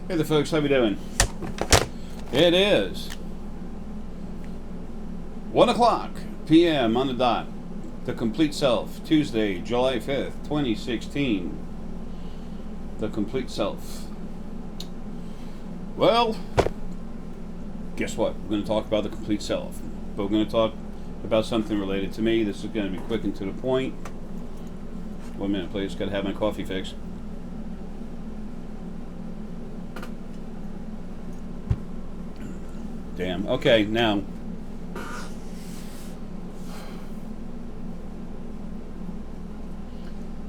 Hey there folks, how we doing? It is 1 o'clock p.m. on the dot. The Complete Self, Tuesday, July 5th, 2016. The Complete Self. Well, guess what? We're going to talk about the Complete Self. But we're going to talk about something related to me. This is going to be quick and to the point. 1 minute, please. Got to have my coffee fixed. Damn. Okay, now.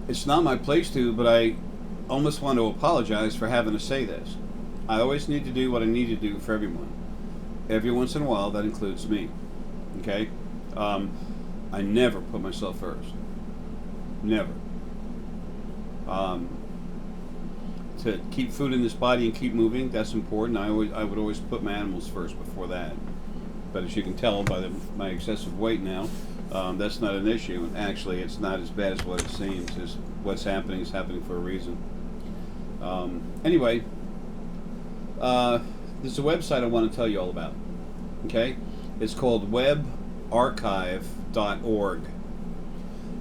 It's not my place to, but I almost want to apologize for having to say this. I always need to do what I need to do for everyone. Every once in a while, that includes me. Okay? I never put myself first. Never. To keep food in this body and keep moving, that's important. I would always put my animals first before that. But as you can tell by my excessive weight now, that's not an issue. Actually, it's not as bad as what it seems. It's what's happening is happening for a reason. Anyway, there's a website I want to tell you all about. Okay? It's called webarchive.org.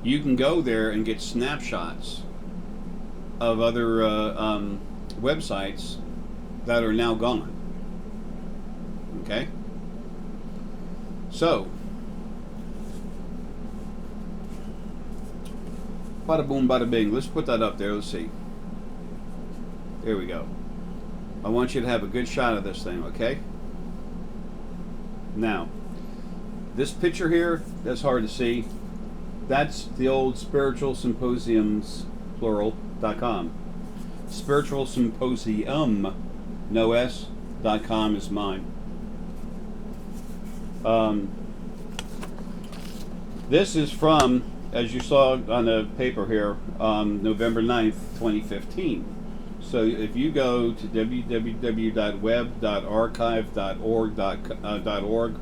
You can go there and get snapshots of other websites that are now gone. Okay? So, bada boom, bada bing. Let's put that up there. Let's see. There we go. I want you to have a good shot of this thing, okay? Now, this picture here, that's hard to see. That's the old Spiritual Symposiums, plural.com. Spiritual Symposium, no S.com is mine. This is from, as you saw on the paper here, November 9th, 2015. So if you go to www.web.archive.org,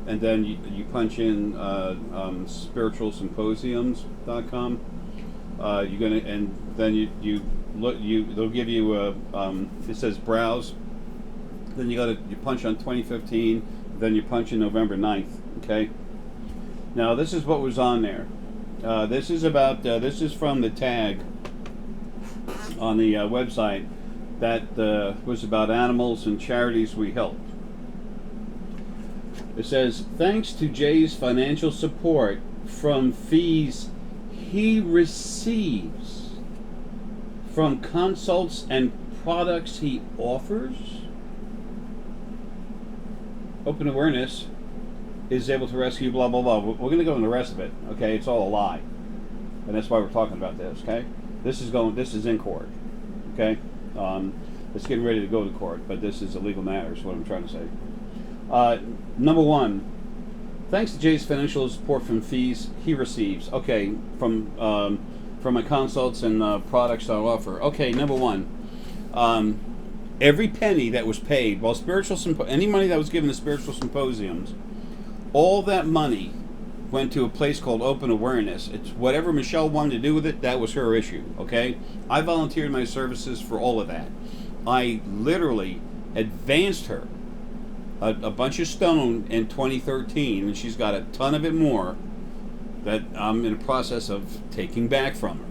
and then you punch in spiritualsymposiums.com, you're gonna, and then you look, they'll give you a it says browse. Then you punch on 2015. Then you punch in November 9th. Okay. Now this is what was on there. This is about this is from the tag on the website that was about animals and charities we helped. It says, thanks to Jay's financial support from fees he receives from consults and products he offers, Open Awareness is able to rescue blah blah blah. We're going to go into the rest of it. Okay, it's all a lie, and that's why we're talking about this. Okay, this is in court. Okay, it's getting ready to go to court, but this is a legal matter. Is what I'm trying to say. Number one, thanks to Jay's financial support from fees he receives. Okay, from my consults and products I offer. Okay, number one, every penny that was paid, while any money that was given to spiritual symposiums, all that money went to a place called Open Awareness. It's whatever Michelle wanted to do with it, that was her issue. Okay, I volunteered my services for all of that. I literally advanced her a bunch of stone in 2013, and she's got a ton of it more that I'm in the process of taking back from her.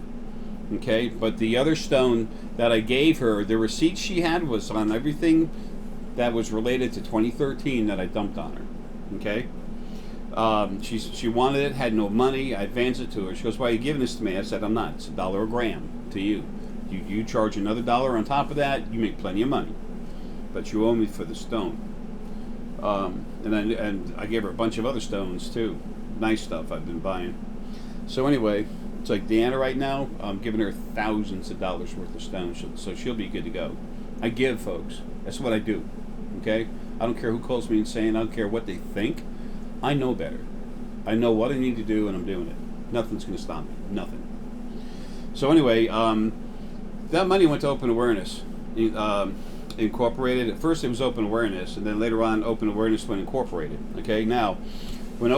Okay, but the other stone that I gave her, the receipt she had was on everything that was related to 2013 that I dumped on her. Okay, she wanted it, had no money. I advanced it to her. She goes, "Why are you giving this to me?" I said, "I'm not. It's $1 a gram to you. You charge another $1 on top of that. You make plenty of money, but you owe me for the stone." And I gave her a bunch of other stones too, nice stuff I've been buying. So anyway, it's like Deanna right now, I'm giving her thousands of dollars worth of stones, so she'll be good to go. I give, folks. That's what I do. Okay? I don't care who calls me insane. I don't care what they think. I know better. I know what I need to do, and I'm doing it. Nothing's going to stop me. Nothing. So anyway, that money went to Open Awareness. Incorporated. At first it was Open Awareness, and then later on Open Awareness went incorporated. Okay, now when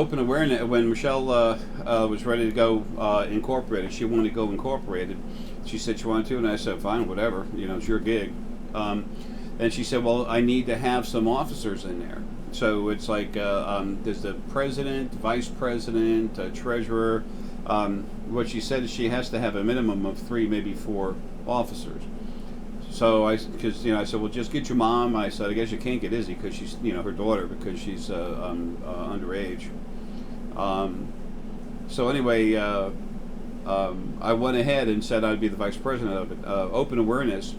Michelle was ready to go incorporated, she wanted to go incorporated. She said she wanted to, and I said, fine, whatever, it's your gig. And she said, well, I need to have some officers in there. So it's like there's the president, vice president, treasurer. What she said is she has to have a minimum of 3, maybe 4 officers. So because I said, well, just get your mom. I said, I guess you can't get Izzy because she's, her daughter, because she's underage. So anyway, I went ahead and said I'd be the vice president of it. Open awareness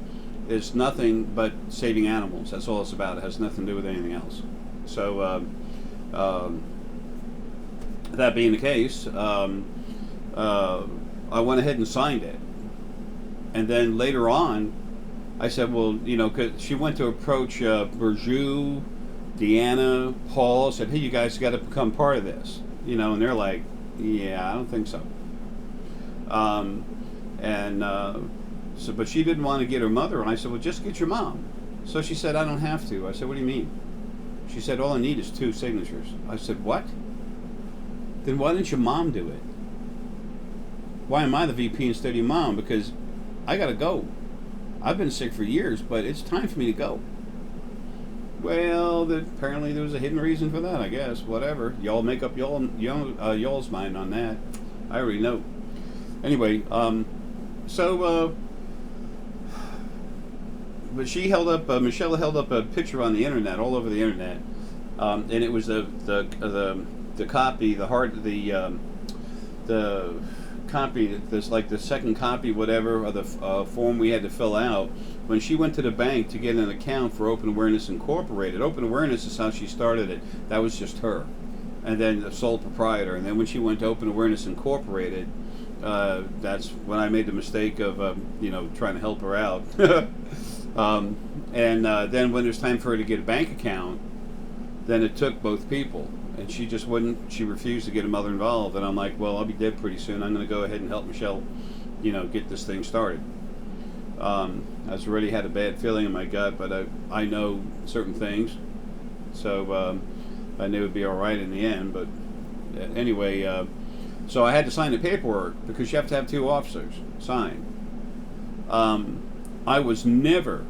is nothing but saving animals. That's all it's about. It has nothing to do with anything else. So that being the case, I went ahead and signed it. And then later on, I said, well, 'cause she went to approach Burju, Deanna, Paul, said, hey, you guys got to become part of this. And they're like, yeah, I don't think so. But she didn't want to get her mother, and I said, well, just get your mom. So she said, I don't have to. I said, what do you mean? She said, all I need is 2 signatures. I said, what? Then why didn't your mom do it? Why am I the VP instead of your mom? Because I got to go. I've been sick for years, but it's time for me to go. Well, apparently there was a hidden reason for that, I guess. Whatever. Y'all make up y'all's mind on that. I already know. Anyway, but she held up, Michelle held up a picture on the internet, all over the internet, and it was the copy, the copy, this like the second copy, whatever, of the form we had to fill out when she went to the bank to get an account for Open Awareness Incorporated. Open Awareness is how she started it. That was just her, and then the sole proprietor. And then when she went to Open Awareness Incorporated, that's when I made the mistake of trying to help her out. Then when it was time for her to get a bank account, then it took both people, and she just wouldn't. She refused to get her mother involved, and I'm like, well, I'll be dead pretty soon. I'm going to go ahead and help Michelle, get this thing started. I already had a bad feeling in my gut, but I know certain things, so I knew it would be all right in the end. But anyway, so I had to sign the paperwork because you have to have 2 officers sign. I was never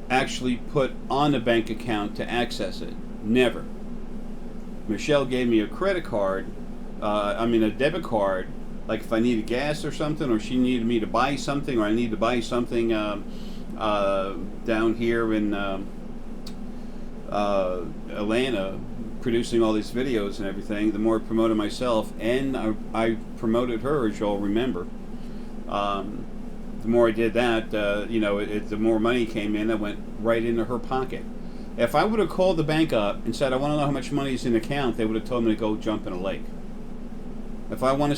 actually put on a bank account to access it. Never. Michelle gave me a credit card, a debit card, like if I needed gas or something, or she needed me to buy something, or I need to buy something down here in Atlanta, producing all these videos and everything. The more I promoted myself, and I promoted her, as y'all remember. The more I did that, the more money came in that went right into her pocket. If I would have called the bank up and said, I want to know how much money is in the account, they would have told me to go jump in a lake. If I ever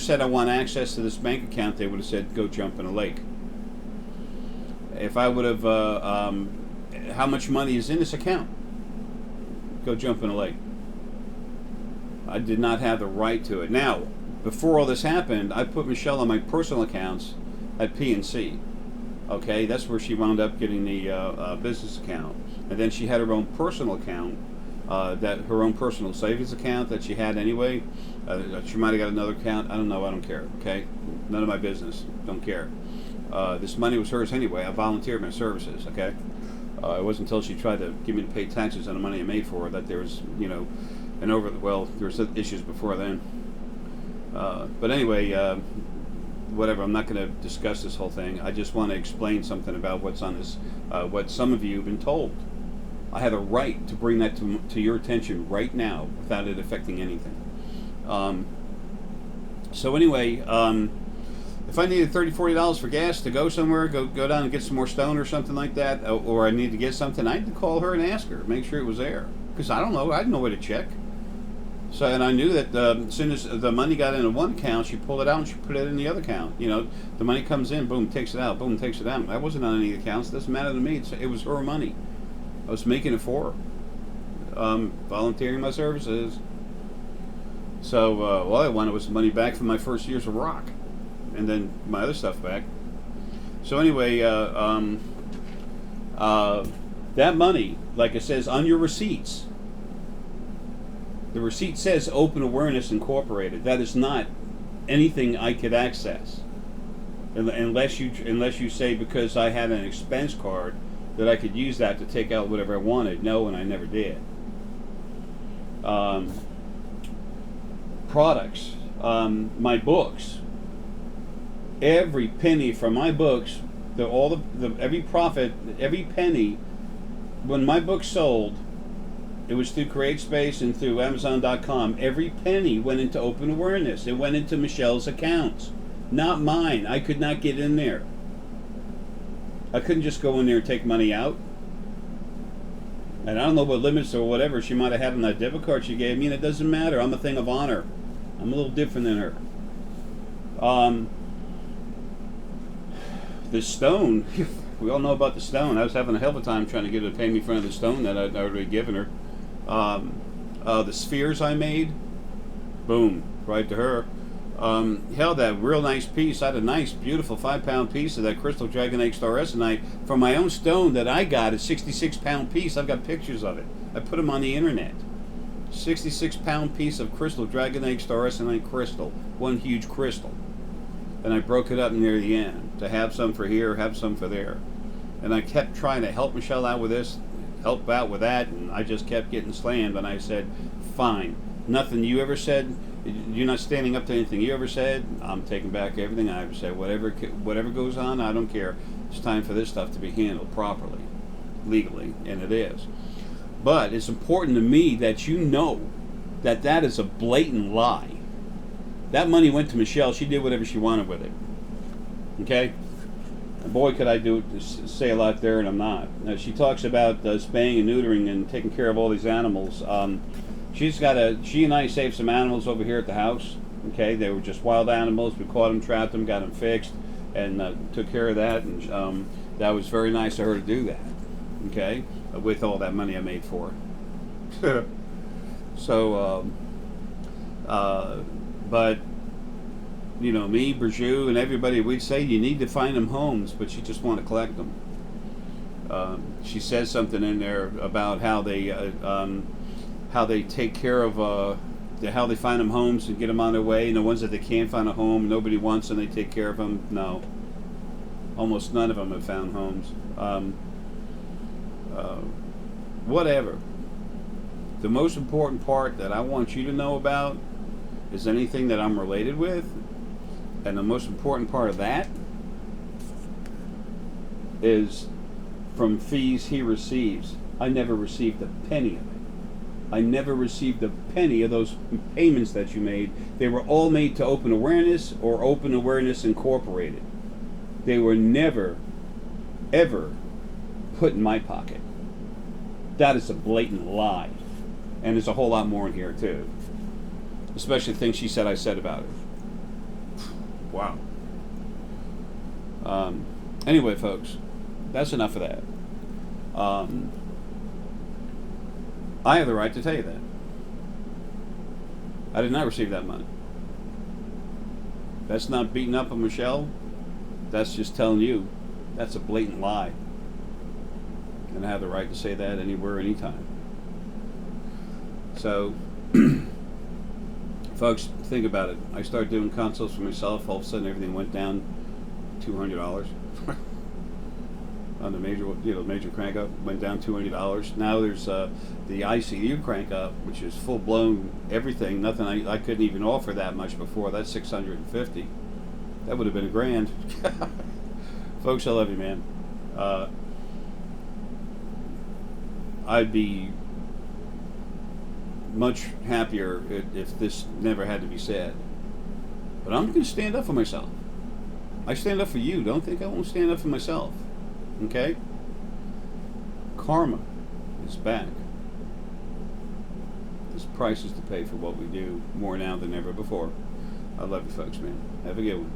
said I want access to this bank account, they would have said, go jump in a lake. If I would have, how much money is in this account? Go jump in a lake. I did not have the right to it. Now, before all this happened, I put Michelle on my personal accounts at PNC. Okay, that's where she wound up getting the business account, and then she had her own personal account, her own personal savings account that she had anyway. She might have got another account. I don't know. I don't care. Okay, none of my business. Don't care. This money was hers anyway. I volunteered my services. Okay, it wasn't until she tried to get me to pay taxes on the money I made for her that there was, there was issues before then. But anyway. Whatever, I'm not going to discuss this whole thing. I just want to explain something about what's on this, what some of you have been told. I have a right to bring that to your attention right now without it affecting anything. So anyway, if I needed $30, $40 for gas to go somewhere, go down and get some more stone or something like that, or I need to get something, I had to call her and ask her, make sure it was there. Because I don't know, I had no way to check. So, and I knew that as soon as the money got into one account, she pulled it out and she put it in the other account. The money comes in, boom, takes it out, boom, takes it out. I wasn't on any accounts. It doesn't matter to me. It was her money. I was making it for her, volunteering my services. So, all I wanted was the money back from my first years of rock, and then my other stuff back. So anyway, that money, like it says on your receipts, the receipt says Open Awareness Incorporated. That is not anything I could access, unless you say because I had an expense card that I could use that to take out whatever I wanted. No, and I never did. Products, my books. Every penny from my books, every profit, every penny, when my book sold, it was through CreateSpace and through Amazon.com. Every penny went into open awareness. It went into Michelle's accounts, not mine. I could not get in there. I couldn't just go in there and take money out. And I don't know what limits or whatever she might have had on that debit card she gave me, and it doesn't matter. I'm a thing of honor. I'm a little different than her. The stone, we all know about the stone. I was having a hell of a time trying to get her to pay me for the stone that I'd already given her. The spheres I made, boom, right to her. Hell, that real nice piece. I had a nice, beautiful 5-pound piece of that crystal dragonite fluorescent from my own stone that I got, a 66-pound piece. I've got pictures of it. I put them on the internet. 66-pound piece of crystal dragonite fluorescent crystal, one huge crystal. And I broke it up near the end to have some for here, have some for there. And I kept trying to help Michelle out with this, help out with that, and I just kept getting slammed. And I said, fine, nothing you ever said, you're not standing up to anything you ever said. I'm taking back everything I ever said. Whatever goes on, I don't care. It's time for this stuff to be handled properly, legally, and it is. But it's important to me that you know that that is a blatant lie. That money went to Michelle. She did whatever she wanted with it. Okay? And boy, could I say a lot there, and I'm not. Now, she talks about spaying and neutering and taking care of all these animals. She and I saved some animals over here at the house. Okay? They were just wild animals. We caught them, trapped them, got them fixed, and took care of that. And that was very nice of her to do that. Okay? With all that money I made for her. So, but, you know, me, Burju, and everybody, we'd say you need to find them homes, but you just want to collect them. She says something in there about how they take care of, how they find them homes and get them on their way, and the ones that they can't find a home, nobody wants them, they take care of them. No. Almost none of them have found homes. Whatever. The most important part that I want you to know about is anything that I'm related with, and the most important part of that is from fees he receives. I never received a penny of it. I never received a penny of those payments that you made. They were all made to Open Awareness or Open Awareness Incorporated. They were never, ever put in my pocket. That is a blatant lie. And there's a whole lot more in here, too. Especially things she said I said about it. Wow. Anyway, folks, that's enough of that. I have the right to tell you that. I did not receive that money. That's not beating up on Michelle. That's just telling you that's a blatant lie. And I have the right to say that anywhere, anytime. So, folks, think about it. I started doing consults for myself. All of a sudden, everything went down $200 on the major crank up. Went down $200. Now there's the ICU crank up, which is full blown everything. Nothing I couldn't even offer that much before. That's $650. That would have been $1,000. Folks, I love you, man. I'd be much happier if this never had to be said. But I'm going to stand up for myself. I stand up for you. Don't think I won't stand up for myself. Okay? Karma is back. There's prices to pay for what we do more now than ever before. I love you folks, man. Have a good one.